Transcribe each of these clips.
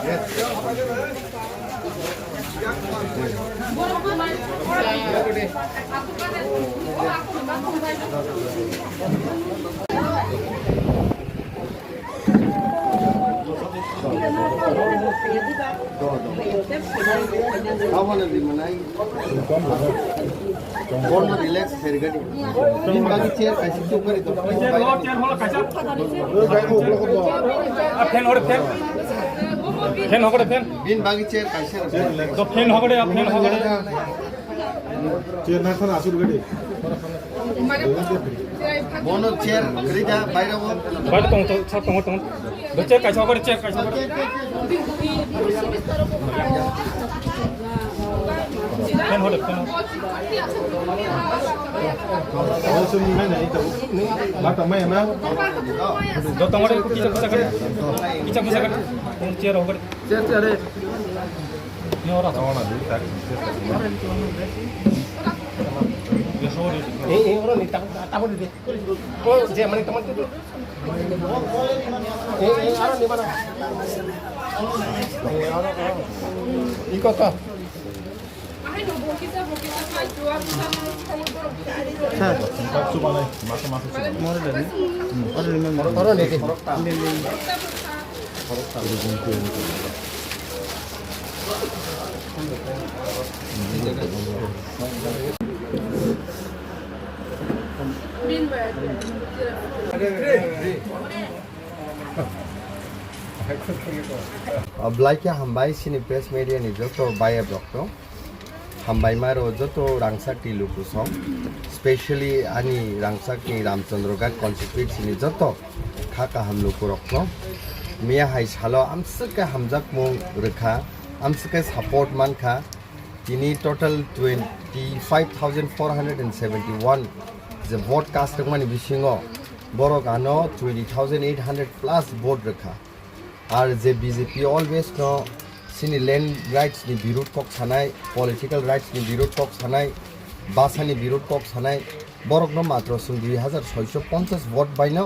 Yes. Kawan lebih menaik. Korma relax hergadi. Bin bagi chair kasih cukup itu. Bin bagi chair kasih. chair na thana asur gadi Bono chair kerja bayar wo. Bayar tong chair kasih apa chair kasih apa. Pen hold pen. also ni na ito bata mai na Do tong ada kita kan. Chair ho gadi. Chair ada. Ni orang tahu na dulu tak. Ya sorry. Orang ni tahu dia. Oh, dia mana teman tu? Orang di mana? Ikut tak? coba nih masuk Orang ni. Ablaikya hambai sini press media ni joto baya blokto hambai maro joto rangsak ti lukusong especially ani rangsak ni Ramchandrogat constituency sini joto khaka hamlukurokno mia hai salo amsaka hamjak mung rekha amsaka support mankha tini total 25,471 the vote cast mani bisingo borok ano 20,800 plus vote rekha আর যে BJP always নো সিনি land rights नि বিরোধ cock সানাই political rights नि বিরোধ cock সানাই বাসানি বিরোধ cock সানাই বরক ন মাত্র সুং 2650 ভোট বাইনো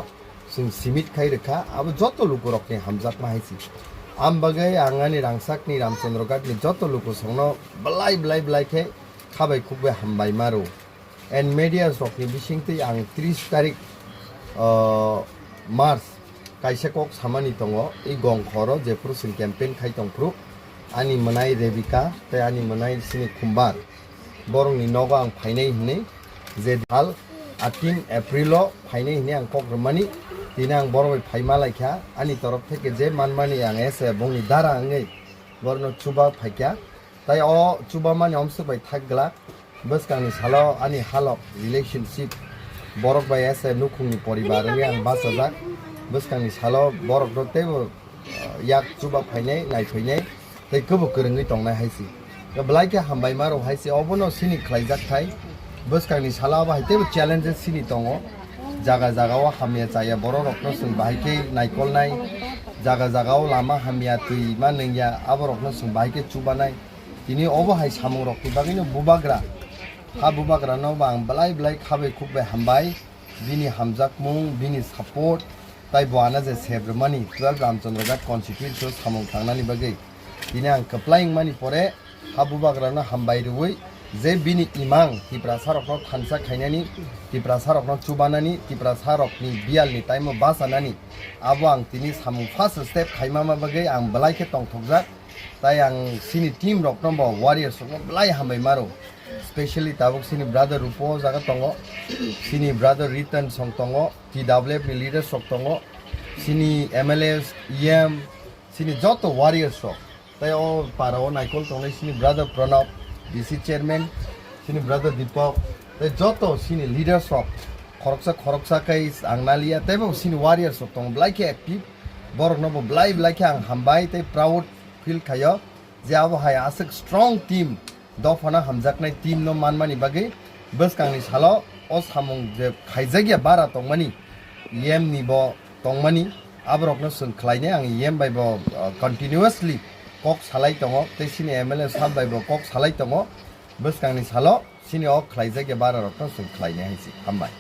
সুং সিমিট খাই রেখা আব যত লোক রকনি হামজাক মাহাইছি আম বাগাই আঙ্গানি রাংসাকনি রামচন্দ্রঘাটনি যত লোক সংনো বলাই খে খাবাই খুববে হামবাই মারো এন্ড মিডিয়াস রকনি বিসিংতি আং 30 তারিখ March kaisa kok samani tongo ei gong khoro je prusin campaign khai tongpru ani manai rebika te ani manai sini khumbar borong ni nogo ang phainai hne je dal 18 april o phainai hne ang kok romani tinang boroi phaima laikha ani torof theke je manmani ang ese bongni dara angai borno chuba phaikya tai o chuba mani omsu bai thakgla baskangni salo ani halok relationship borok bai ese nukhungni poribar ngi ang basajak Buskang ni salo borok dote bo yak chuba phainai nai phainai tei kubo korongoi tongnai haisi belai ke hambai maro haisi obono sini khlaijak thai buskang ni sala ba haite bo challenges sini tongo jaga o hamya chaya borok rokno sung bahike naikol nai jaga o lama hamya tui manengya aborokno sung bahike chuba nai tini obo hai samung rokni bagino bubagra ha bubagra no bang belai khabe khubbe hambai bini hamjak mung bini support তাই বয়ানা যে সেব্রমানি 12 Ramchandraghat constituency সামং থাংনানি বাগৈ দিনে আং কপ্লাই মানি পরে হাবুবাগ্রানো হামবাই রুই যে বিনি ইমাং তিপ্রা সারকনো থানসা খাইনানি তিপ্রা সারকনো চুবানানি তিপ্রা সারকনি বিয়ালনি টাইমো বাসানানি আবো আং তিনি সামং ফার্স্ট স্টেপ খাইমামা বাগৈ আং বলাইকে টংথকজাক তাই আং সিনি টিম রকনো ব ওয়ারিয়ার্স রকনো বলাই হামবাই মারো Especially tabuk sini brother Rupo jaga tongo sini brother Ritan song tongo TWF ni leaders sok tongo sini MLAs EM sini joto warriors sok tai o parao naikol tongo sini brother Pranab DC chairman sini brother Deepak tai joto sini leaders sok khoroksa kai angnalia tai bo sini warriors sok tongo blai ke active borok no bo blai ke ang hambai tai proud feel khayo je abo hai asik strong team dofana hamjaknai team no manmani bagai buskangni salo o samung je khaijagya bara tongmani yem ni bo tongmani abrokno sung khlaine ang yem bai bo continuously kok salai tongo tei sini MLA sab bai bo kok salai tongo bwskangni salo sini o khlaijak ya bara rok no swng khlainai haisi hambai.